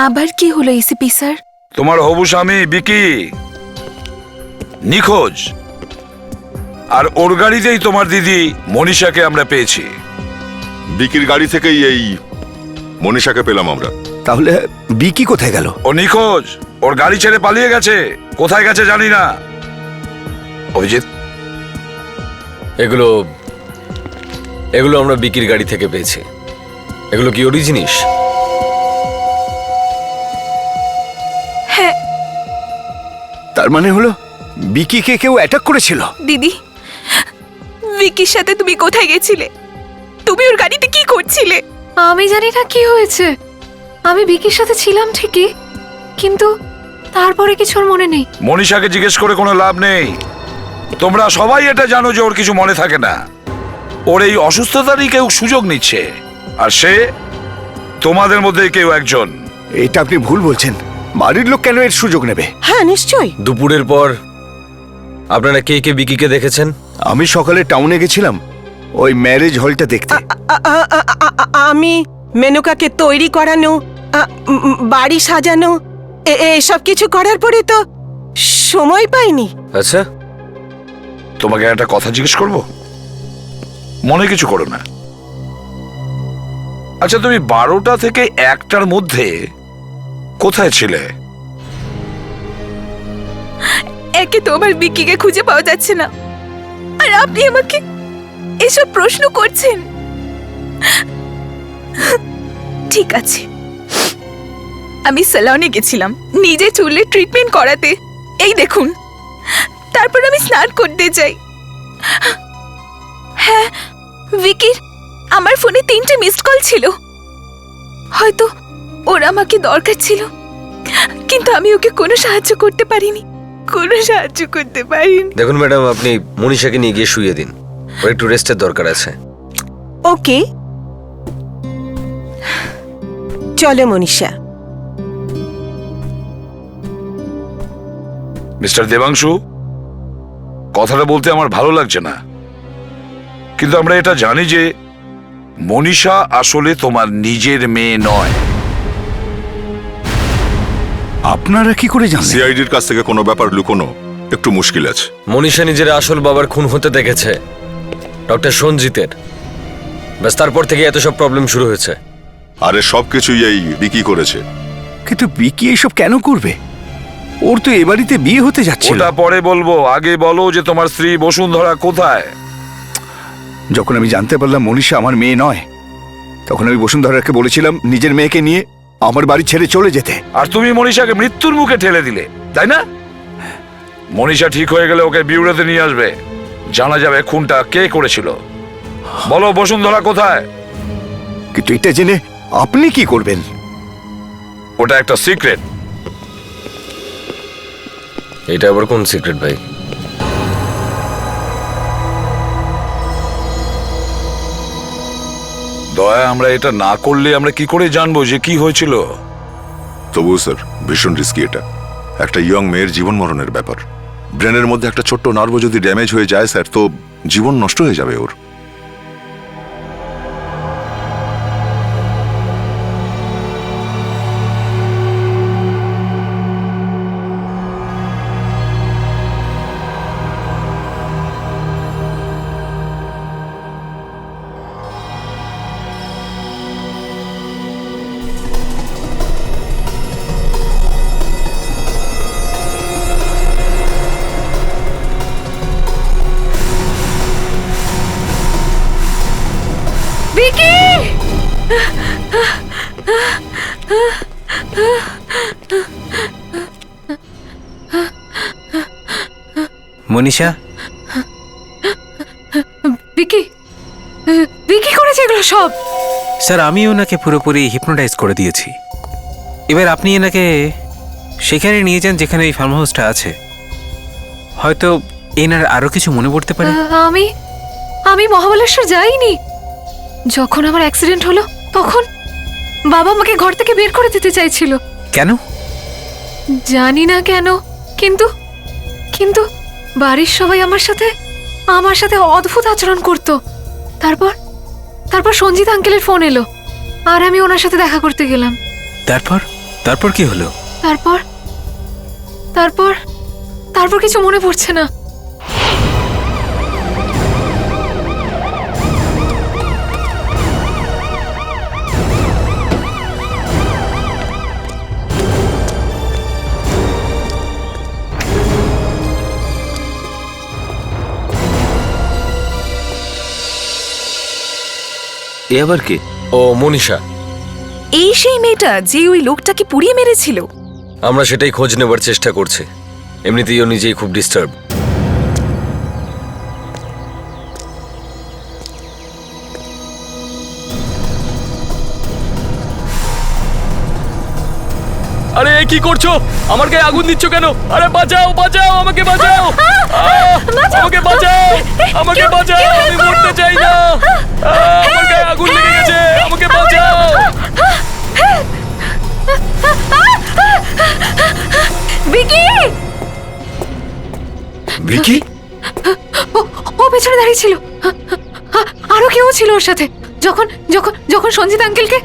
S13: আবার কি হলো এসিপি স্যার?
S3: তোমার হবু স্বামী বিকি নিখোঁজ, আর ওর গাড়িতেই তোমার দিদি মনীষাকে আমরা পেয়েছি।
S1: বিকির গাড়ি থেকেই এই মনীষাকে পেলাম আমরা।
S10: তাহলে বিকি কোথায় গেল?
S3: ও নিখোঁজ, ওর গাড়ি ছেড়ে পালিয়ে গেছে। কোথায় গেছে জানি না। অভিজিৎ,
S4: এগুলো এগুলো আমরা বিকির গাড়ি থেকে পেয়েছি। এগুলো কি ওরই জিনিস?
S13: হ্যাঁ।
S10: তার মানে হলো বিকিকে কেউ অ্যাটাক করেছিল।
S13: দিদি, ভিকির সাথে তুমি কোথায় গেছিলে? তুমি ওর গাড়িতে কি করছিলে?
S2: আমি জানি না কি হয়েছে। আমি বিকির সাথে ছিলাম ঠিকই, কিন্তু তারপরে কিছুর মনে নেই।
S3: মনীষাকে জিজ্ঞেস করে কোনো লাভ নেই। তোমরা সবাই এটা জানো যে ওর কিছু মনে থাকে না। ওর এই অসুস্থতারই কেউ সুযোগ নিচ্ছে, আর সে তোমাদের মধ্যে কেউ একজন।
S10: এটা আপনি ভুল বলছেন। বাড়ির লোক কেন এর সুযোগ নেবে?
S6: হ্যাঁ নিশ্চয়ই।
S4: দুপুরের পর আপনারা কে কে বিকিকে দেখেছেন?
S10: আমি সকালে টাউনে গেছিলাম ওই ম্যারেজ হলটা দেখতে।
S6: আমি মেনুকাকে তৈরি করানো, বাড়ি সাজানো, এসব কিছু করার পরে তো সময় পাইনি।
S4: আচ্ছা,
S3: তোমাকে একটা কথা জিজ্ঞেস করব, মনে কিছু করো না। আচ্ছা, তুমি 12টা থেকে 1টার মধ্যে কোথায় ছিলে?
S13: একে তো আমার ভিকিকে খুঁজে পাওয়া যাচ্ছে না, আর আপনি আমাকে এসব প্রশ্ন করছেন। ঠিক আছে, আমি সেলুনে গেছিলাম নিজে চুলে ট্রিটমেন্ট করাতে। এই দেখুন, তারপর আমি স্নান করতে যাই। হ্যাঁ, আমার ফোনে 3টে মিসড কল ছিল। হয়তো ওর আমাকে দরকার ছিল, কিন্তু আমি ওকে কোনো সাহায্য করতে পারিনি।
S4: দেখুন ম্যাডাম, আপনি মনীষাকে নিয়ে গিয়ে শুইয়ে দিন, ওর একটু রেস্টের দরকার আছে।
S6: ওকে, চলো মনীষা।
S3: মিস্টার দেবাংশু, কথাটা বলতে আমার ভালো লাগছে না, কিন্তু আমরা এটা জানি যে মনীষা আসলে তোমার নিজের মেয়ে নয়।
S10: আপনারা কি করে জানেন?
S1: সিআইডির কাছ থেকে কোনো ব্যাপার লুকোনো একটু মুশকিল আছে।
S4: মনীষা নিজের আসল বাবার খুন হতে দেখেছে, ডক্টর সঞ্জিতের। ব্যাস তারপর থেকে এত সব প্রবলেম শুরু হয়েছে।
S1: আরে সবকিছুই এই বিকি করেছে।
S10: কিন্তু বিকি এইসব কেন করবে? ওর তো এ বাড়িতে বিয়ে হতে যাচ্ছে।
S3: ওটা পরে বলবো, আগে বলো যে তোমার স্ত্রী বসুন্ধরা কোথায়?
S10: যখন আমি জানতে পারলাম মনীষা আমার মেয়ে নয়, তখন আমি বসুন্ধরাকে বলেছিলাম নিজের মেয়েকে নিয়ে আমার বাড়ি ছেড়ে চলে যেতে।
S3: আর তুমি মনীষাকে মৃত্যুর মুখে ঠেলে দিলে, তাই না? মনীষা ঠিক হয়ে গেলে ওকে বিউড়োতে নিয়ে আসবে, জানা যাবে খুনটা কে করেছিল। বলো বসুন্ধরা কোথায়?
S10: কিন্তু এটা জেনে আপনি কি করবেন?
S3: ওটা একটা সিক্রেট।
S4: এটা আবার কোন সিক্রেট ভাই?
S3: দয়া, আমরা এটা না করলে আমরা কি করে জানবো যে কি হয়েছিল?
S1: তবু স্যার ভীষণ রিস্কি এটা। একটা ইয়ং মেয়ের জীবন মরণের ব্যাপার। ব্রেনের মধ্যে একটা ছোট্ট নার্ভ যদি ড্যামেজ হয়ে যায় স্যার, তো জীবন নষ্ট হয়ে যাবে ওর।
S2: ভিকি!
S8: মনীষা,
S2: ভিকি, ভিকি করেছে এগুলো সব।
S8: স্যার আমি ওনাকে পুরোপুরি হিপনোটাইজ করে দিয়েছি। এবার আপনি এনাকে সেখানে নিয়ে যান যেখানে এই ফার্ম হাউসটা আছে। হয়তো এনার আরো কিছু মনে পড়তে পারে।
S2: আমি মহাবলেশ্বর যাইনি। যখন আমার অ্যাক্সিডেন্ট হলো তখন বাবা আমাকে ঘর থেকে বের করে দিতে চাইছিল।
S8: কেন
S2: জানি না কেন, কিন্তু কিন্তু বাড়ির সবাই আমার সাথে অদ্ভুত আচরণ করত। তারপর সঞ্জিত আঙ্কেলের ফোন এলো আর আমি ওনার সাথে দেখা করতে গেলাম।
S8: তারপর কি হলো?
S2: তারপর কিছু মনে পড়ছে না।
S7: এ আবার কে?
S4: ও মনীষা।
S13: এই সেই মেয়েটা যে ওই লোকটাকে পুড়িয়ে মেরেছিল।
S4: আমরা সেটাই খোঁজ নেবার চেষ্টা করছি। এমনিতেই ও নিজেই খুব ডিস্টার্ব।
S9: আরে কি করছো? আমার গায়ে আগুন দিচ্ছ কেন? আরে বাঁচাও, বাঁচাও, আমাকে বাঁচাও, আমাকে বাঁচাও, আমাকে বাঁচাও, আমি মরতে চাই না। আমার গায়ে আগুন লেগে গেছে, আমাকে বাঁচাও।
S2: ভিকি!
S10: ভিকি?
S2: ও পেছনে দাঁড়িয়ে ছিল। আরো কেউ ছিল ওর সাথে। যখন সঞ্জিত আঙ্কেলকে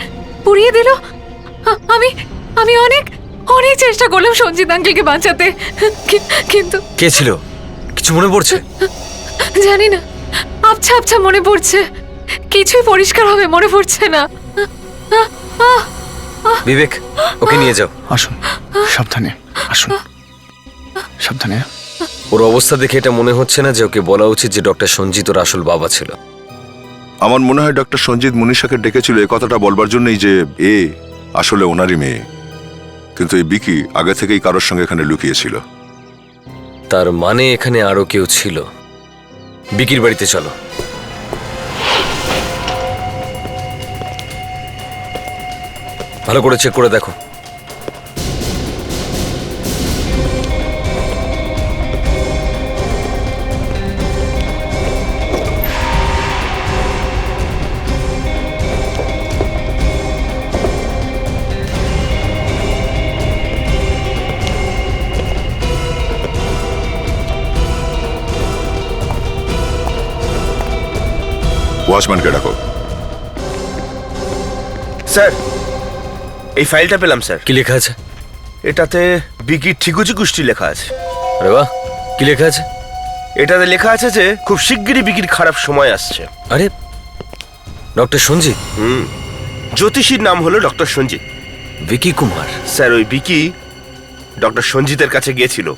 S2: পুড়িয়ে দিল, আমি অনেক চেষ্টা করলাম সঞ্জিত আঙ্কেলকে বাঁচাতে, কিন্তু
S4: কে ছিল? কিছু মনে পড়ছে?
S2: জানি না, আবছা মনে পড়ছে। কিছুই পরিষ্কার হবে মনে পড়ছে না।
S4: বিবেক, ওকে নিয়ে যাও।
S14: আসুন, সাবধানে আসুন, সাবধানে।
S4: ওর অবস্থা দেখে এটা মনে হচ্ছে না যে ওকে বলা উচিত যে ডক্টর সঞ্জিত ওর আসল বাবা ছিল।
S1: আমার মনে হয় ডক্টর সঞ্জিত মনীষাকে ডেকেছিল এ কথাটা বলবার জন্যই যে এ আসলে ওনারই মেয়ে। কিন্তু এই বিকি আগে থেকেই কারোর সঙ্গে এখানে লুকিয়েছিল।
S4: তার মানে এখানে আরো কেউ ছিল। বিকির বাড়িতে চলো। ভালো করে চেক করে দেখো।
S1: ওয়াচম্যানকে ডাকো।
S10: স্যার, এই ফাইলটা পেলাম স্যার।
S4: কি লেখা আছে?
S10: এটাতে বিকির ঠিকুচি কুষ্টি লেখা আছে।
S4: আরে বাহ, কি লেখা আছে?
S10: এটাতে লেখা আছে যে খুব শিগগিরই বিকির খারাপ সময় আসছে।
S4: আরে ডক্টর সঞ্জিত?
S10: জ্যোতিষীর নাম হলো ডক্টর সঞ্জিত।
S4: ভিকি কুমার?
S10: স্যার, ওই বিকি ডক্টর সঞ্জিতের কাছে গিয়েছিল।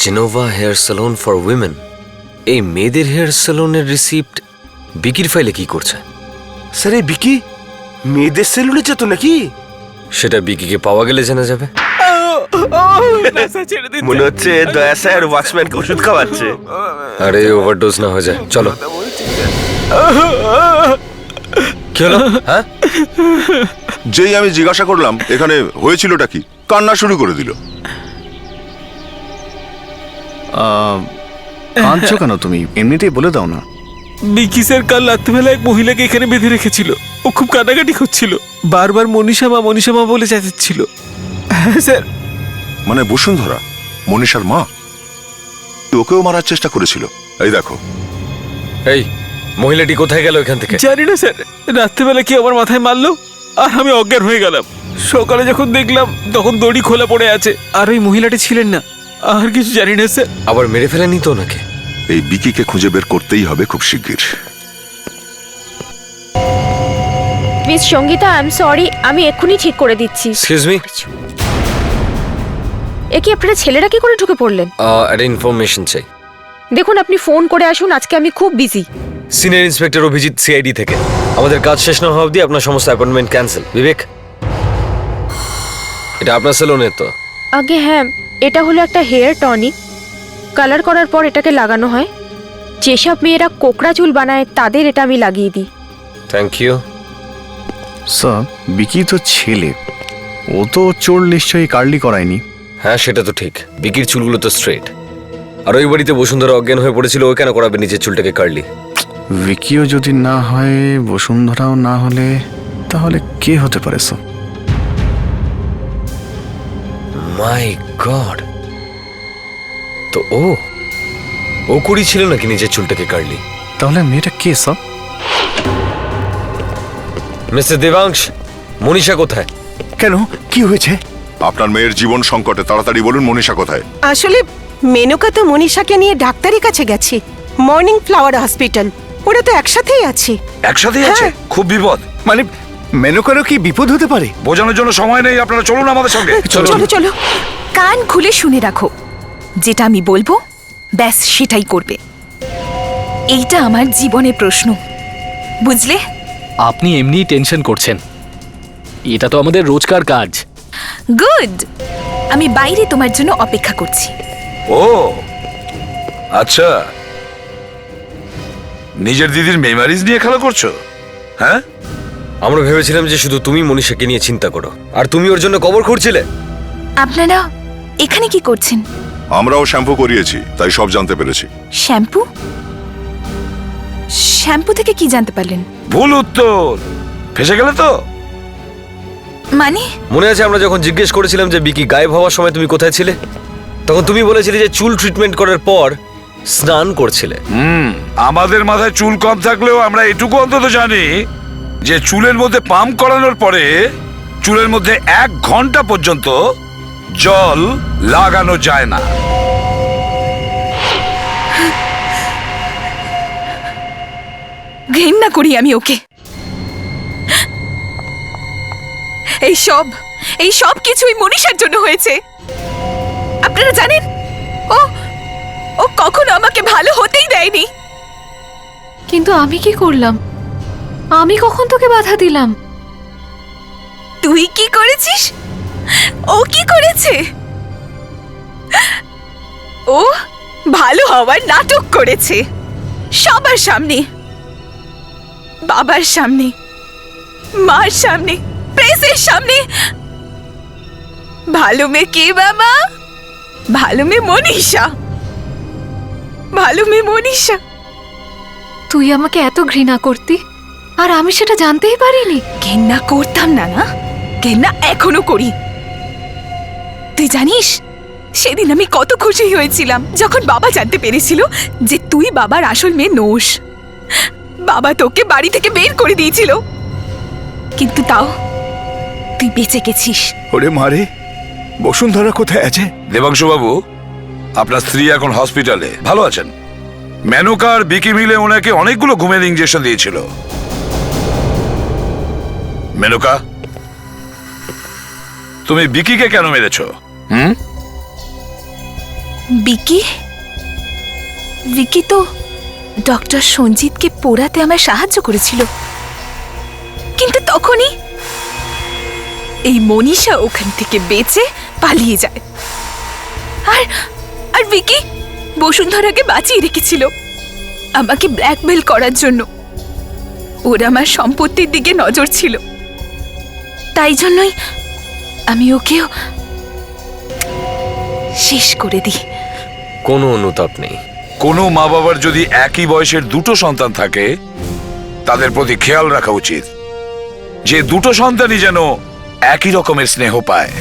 S4: Genova hair salon for women. এই মেয়েদের হেয়ার স্যালনের রিসিপ্ট বিকির ফাইলে কি করছে?
S10: স্যার, এই বিকি মেয়েদের সেলুনে যেত নাকি?
S4: সেটা বিকিকে পাওয়া গেলে জানা যাবে।
S10: মনে হচ্ছে দয়া স্যার ওয়াচম্যানকে ওষুধ খাওয়াচ্ছে।
S4: আরে ওভারডোজ না হয়ে যায়, চলো। কি হলো? হ্যাঁ,
S1: যেই আমি জিজ্ঞাসা করলাম এখানে হয়েছিলটা কি, কান্না শুরু করে দিল।
S14: কাঁদছো কেন তুমি? এমনিতেই বলে দাও না।
S8: বিকি স্যার কাল রাত্রিবেলা এক মহিলাকে এখানে বেঁধে রেখেছিল। ও খুব কাটাকাটি করছিল, বারবার মনীষা মা বলে চেঁচাচ্ছিল। হ্যাঁ স্যার।
S1: মানে বসুন্ধরা, মনীষার মা, ওকেও মারার চেষ্টা করেছিল। এই দেখো।
S4: এই মহিলাটি কোথায় গেল এখান থেকে?
S8: জানি না স্যার, রাত্রিবেলা কি আমার মাথায় মারলো আর আমি অজ্ঞান হয়ে গেলাম। সকালে যখন দেখলাম তখন দড়ি খোলা পড়ে আছে, আর ওই মহিলাটি ছিলেন না। আর কিছু জানি না স্যার।
S4: আবার মেরে ফেলেনি তো ওনাকে?
S1: এই বিকিকে খুঁজে বের করতেই হবে খুব শিগগির।
S11: Miss Sangeeta, I am sorry, আমি এক্ষুনি ঠিক করে দিচ্ছি।
S4: এক্সকিউজ মি,
S11: এ কি আপনারা ছেলেরা কি করে ঢুকে পড়লেন?
S4: একটা ইনফরমেশন চাই।
S11: দেখুন, আপনি ফোন করে আসুন, আজকে আমি খুব busy.
S4: Senior inspector Abhijit, CID থেকে। আমাদের কাজ শেষ না হওয়া অবধি আপনার সমস্ত অ্যাপয়েন্টমেন্ট ক্যান্সেল। বিবেক, এটা আপনার সেলুনের তো?
S11: আগে হ্যাঁ, এটা হলো একটা হেয়ার টনিক। কালার করার পর এটাকে লাগানো হয়। যেসব মেয়েরা কোকড়া চুল বানায় তাদের এটা আমি লাগিয়ে দিই।
S4: Thank you.
S14: স্যার, বিকি তো ছেলে, ও তো চোর নিশ্চয়ই কার্লি করায়নি।
S4: হ্যাঁ, সেটা তো ঠিক। বিকির চুলগুলো তো স্ট্রেট। আর ওই বাড়িতে বসুন্ধরা অজ্ঞান হয়ে পড়েছিল, ওই কেন করাবে নিজের চুলটাকে কার্লি?
S14: বিকিও যদি না হয়, বসুন্ধরাও না হলে, তাহলে কে হতে পারে স্যার?
S4: মাই গড, তো ও করেছিল নাকি নিজের চুলটাকে কার্লি?
S14: তাহলে মেয়েটা কে স্যার?
S4: মিস্টার দেবাংশ, মনীষা কোথায়?
S10: কেন, কি হয়েছে?
S1: আপনার মেয়ের জীবন সংকটে, তাড়াতাড়ি বলুন মনীষা কোথায়?
S6: আসলে মেনকা তো মনীষাকে নিয়ে ডাক্তারের কাছে গেছে, মর্নিং ফ্লাওয়ার হসপিটাল। ওরা তো একসাথেই আছে।
S3: একসাথেই আছে? খুব বিপদ।
S10: মানে মেনকারও কি বিপদ হতে পারে?
S3: বোঝানোর জন্য সময় নেই, আপনারা চলুন আমাদের সঙ্গে।
S6: চলো চলো।
S13: কান খুলে শুনে রাখো, যেটা আমি বলবো ব্যাস সেটাই করবে। এইটা আমার জীবনের প্রশ্ন, বুঝলে?
S9: আপনি এমনি টেনশন করছেন, এটা তো আমাদের রোজকার কাজ।
S13: গুড, আমি বাইরে তোমার জন্য অপেক্ষা করছি।
S3: ও আচ্ছা, নিজের দিদির মেমারিজ নিয়ে খেলা করছো? হ্যাঁ,
S4: আমরা ভেবেছিলাম যে শুধু তুমি মনীষাকে নিয়ে চিন্তা করো, আর তুমি ওর জন্য কবর খুঁড়ছিলে।
S13: আপনারা এখানে কি করছেন?
S1: আমরাও শ্যাম্পু করিয়েছি, তাই সব জানতে পেরেছি।
S13: শ্যাম্পু? শ্যাম্পু থেকে কি জানতে পারলেন?
S3: ভুল উত্তর, ফেসে গেলে তো।
S13: মানে?
S4: মনে আছে আমরা যখন জিজ্ঞেস করেছিলাম যে বিকি গায়েব হওয়ার সময় তুমি কোথায় ছিলে, তখন তুমি বলেছিলে যে চুল ট্রিটমেন্ট করার পর স্নান করছিলে।
S3: আমাদের মাথায় চুল কম থাকলেও আমরা এটুকু অন্তত জানি যে চুলের মধ্যে পাম্প করানোর পরে চুলের মধ্যে 1 ঘন্টা পর্যন্ত জল লাগানো যায় না।
S13: ঘৃণা করি আমি ওকে। এই সব কিছুই মনীষার জন্য হয়েছে। আপনারা জানেন, ও কখনো আমাকে ভালো হতেই দেয়নি।
S2: কিন্তু আমি কি করলাম? আমি কখন তোকে বাধা দিলাম?
S13: তুই কি করেছিস? ও কি করেছে? ও ভালো হওয়ার নাটক করেছে সবার সামনে, বাবার সামনে, মার সামনে, প্রেসের সামনে। ভালো মেয়ে কে বাবা? ভালো মেয়ে মনীষা, ভালো মেয়ে মনীষা।
S2: তুই আমাকে এত ঘৃণা করতি আর আমি সেটা জানতেই পারিনি।
S13: ঘেন্না করতাম না, না ঘেন্না এখনো করি। তুই জানিস সেদিন আমি কত খুশি হয়েছিলাম যখন বাবা জানতে পেরেছিল যে তুই বাবার আসল মেয়ে নোস। বাবা তোকে বাড়ি থেকে বের করে দিয়েছিল, কিন্তু তাও তুই বেঁচে গেছিস।
S10: ওরে মারে, বসুন্ধরা কোথায় আছে?
S3: দেবাংশু বাবু, আপনার স্ত্রী এখন হসপিটালে ভালো আছেন। মেনকা আর বিকি মিলে ওনাকে অনেকগুলো ঘুমের ইঞ্জেকশন দিয়েছিল। মেনকা, তুমি বিকিকে কেন মেরেছ?
S13: বিকি? বিকি তো ডক্টর সঞ্জিতকে পোড়াতে আমায় সাহায্য করেছিল, কিন্তু তখনই এই মনীষা ওখান থেকে বেঁচে পালিয়ে যায়। আর বিকি বসুন্ধরাকে বাঁচিয়ে রেখেছিল আমাকে ব্ল্যাকমেল করার জন্য। ওর আমার সম্পত্তির দিকে নজর ছিল, তাই জন্যই আমি ওকেও শেষ করে দিই।
S4: কোনো অনুতাপ নেই।
S3: কোনো মা বাবার যদি একই বয়সের দুটো সন্তান থাকে তাদের প্রতি খেয়াল রাখা উচিত যে দুটো সন্তানই যেন একই রকমের স্নেহ পায়।